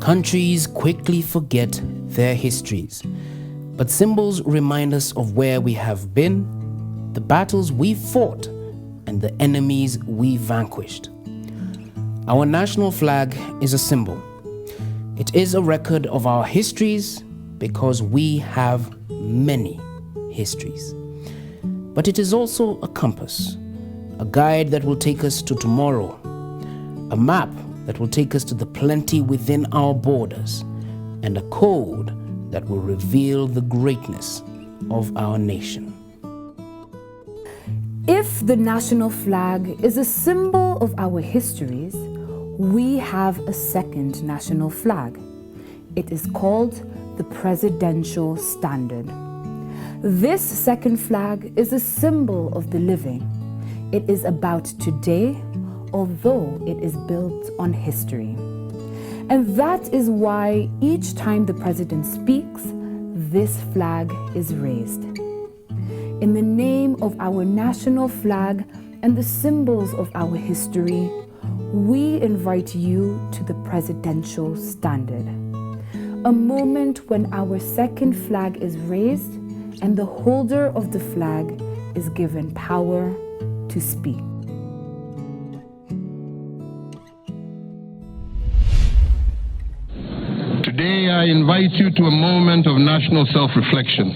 Countries quickly forget their histories, but symbols remind us of where we have been, the battles we fought, and the enemies we vanquished. Our national flag is a symbol. It is a record of our histories because we have many histories. But it is also a compass, a guide that will take us to tomorrow, a map that will take us to the plenty within our borders, and a code that will reveal the greatness of our nation. If the national flag is a symbol of our histories, we have a second national flag. It is called the Presidential Standard. This second flag is a symbol of the living. It is about today, although it is built on history. And that is why each time the president speaks, this flag is raised. In the name of our national flag and the symbols of our history, we invite you to the Presidential Standard, a moment when our second flag is raised and the holder of the flag is given power to speak. Today, I invite you to a moment of national self-reflection.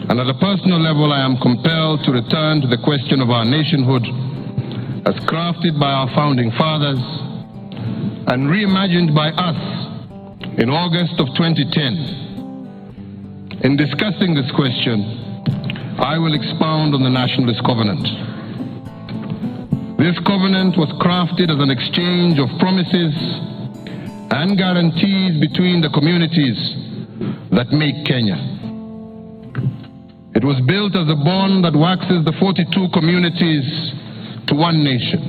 And at a personal level, I am compelled to return to the question of our nationhood as crafted by our founding fathers and reimagined by us in August of 2010. In discussing this question, I will expound on the Nationalist Covenant. This covenant was crafted as an exchange of promises and guarantees between the communities that make Kenya. It was built as a bond that waxes the 42 communities to one nation.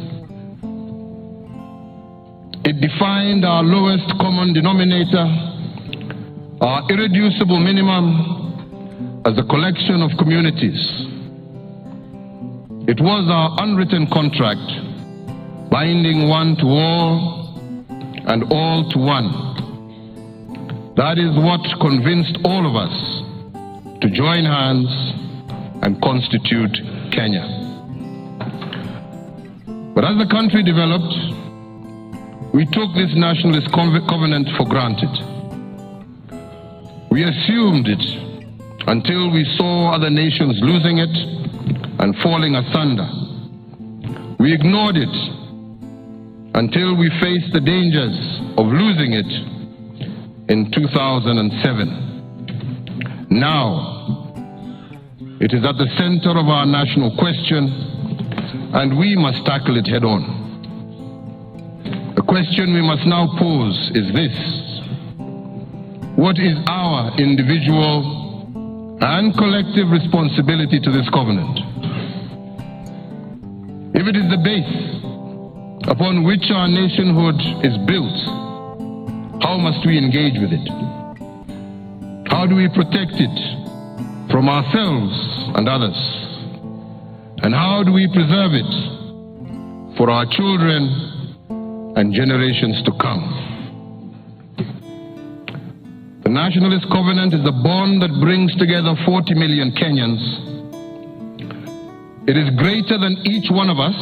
It defined our lowest common denominator, our irreducible minimum, as a collection of communities. It was our unwritten contract, binding one to all and all to one. That is what convinced all of us to join hands and constitute Kenya. But as the country developed, we took this nationalist covenant for granted. We assumed it until we saw other nations losing it and falling asunder. We ignored it until we faced the dangers of losing it in 2007. Now, it is at the center of our national question, and we must tackle it head on. The question we must now pose is this: what is our individual and collective responsibility to this covenant? If it is the base upon which our nationhood is built, how must we engage with it? How do we protect it from ourselves and others? And how do we preserve it for our children and generations to come? The Nationalist Covenant is a bond that brings together 40 million Kenyans. It is greater than each one of us,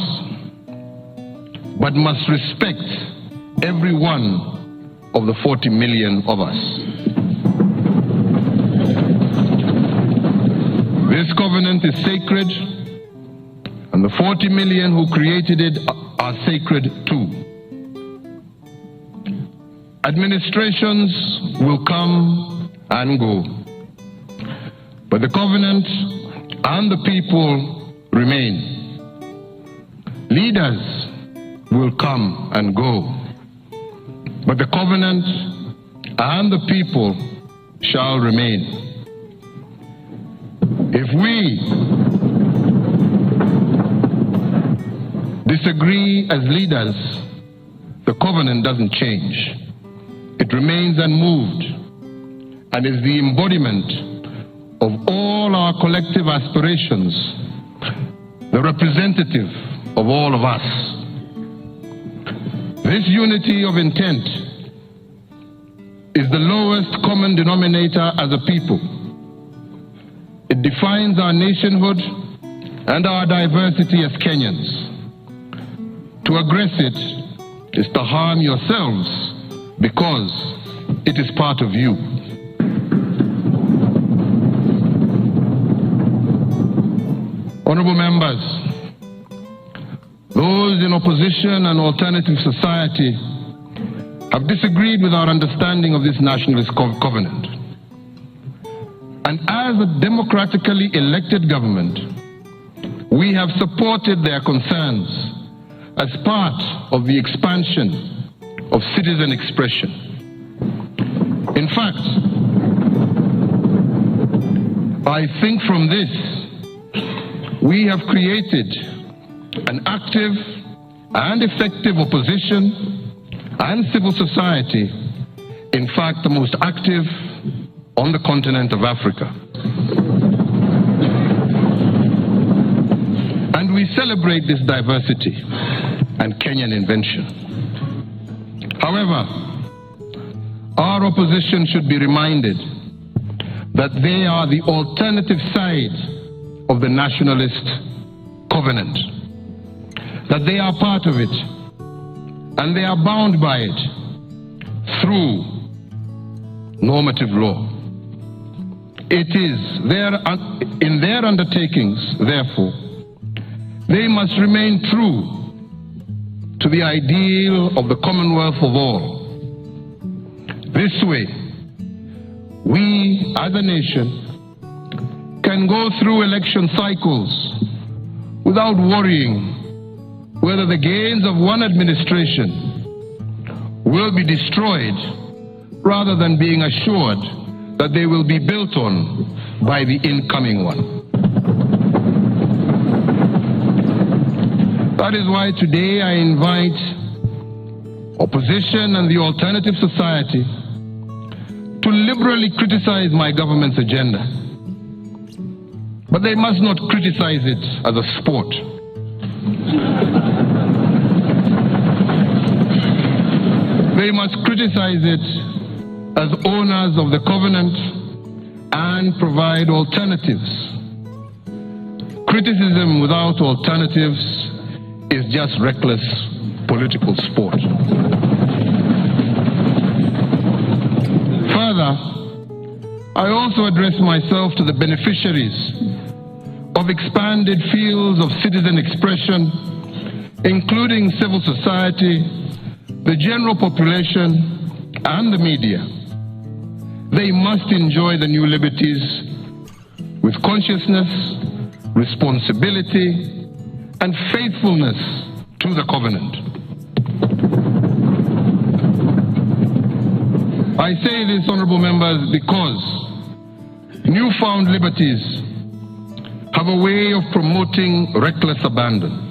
but must respect every one of the 40 million of us. This covenant is sacred, and the 40 million who created it are sacred too. Administrations will come and go, but the covenant and the people remain. Leaders will come and go, but the covenant and the people shall remain. If we disagree as leaders, the covenant doesn't change. It remains unmoved and is the embodiment of all our collective aspirations, the representative of all of us. This unity of intent is the lowest common denominator as a people. It defines our nationhood and our diversity as Kenyans. To aggress it is to harm yourselves because it is part of you. Honorable members, those in opposition and alternative society have disagreed with our understanding of this nationalist covenant. And as a democratically elected government, we have supported their concerns as part of the expansion of citizen expression. In fact, I think from this, we have created an active and effective opposition and civil society, in fact, the most active on the continent of Africa. And we celebrate this diversity and Kenyan invention. However, our opposition should be reminded that they are the alternative side of the nationalist covenant, that they are part of it, and they are bound by it through normative law. It is in their undertakings, therefore, they must remain true to the ideal of the Commonwealth of all. This way, we as a nation can go through election cycles without worrying whether the gains of one administration will be destroyed rather than being assured that they will be built on by the incoming one. That is why today I invite opposition and the alternative society to liberally criticize my government's agenda. But they must not criticize it as a sport. They must criticize it as owners of the covenant and provide alternatives. Criticism without alternatives is just reckless political sport. Further, I also address myself to the beneficiaries of expanded fields of citizen expression, including civil society, the general population, and the media. They must enjoy the new liberties with consciousness, responsibility, and faithfulness to the covenant. I say this, honorable members, because newfound liberties have a way of promoting reckless abandon.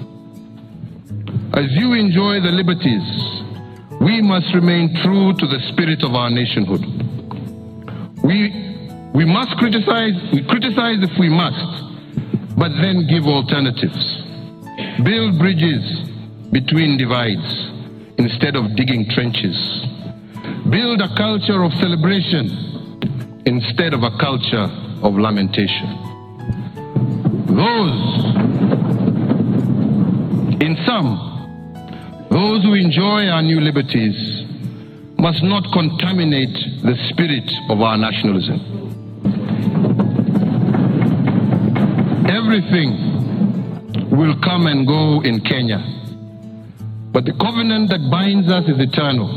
As you enjoy the liberties, we must remain true to the spirit of our nationhood. We must criticize if we must, but then give alternatives. Build bridges between divides instead of digging trenches. Build a culture of celebration instead of a culture of lamentation. Those who enjoy our new liberties must not contaminate the spirit of our nationalism. Everything will come and go in Kenya, but the covenant that binds us is eternal.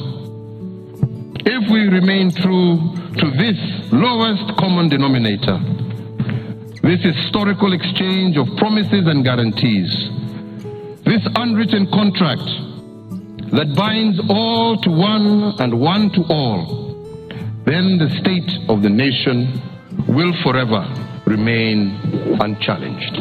If we remain true to this lowest common denominator, this historical exchange of promises and guarantees, this unwritten contract that binds all to one and one to all, then the state of the nation will forever remain unchallenged.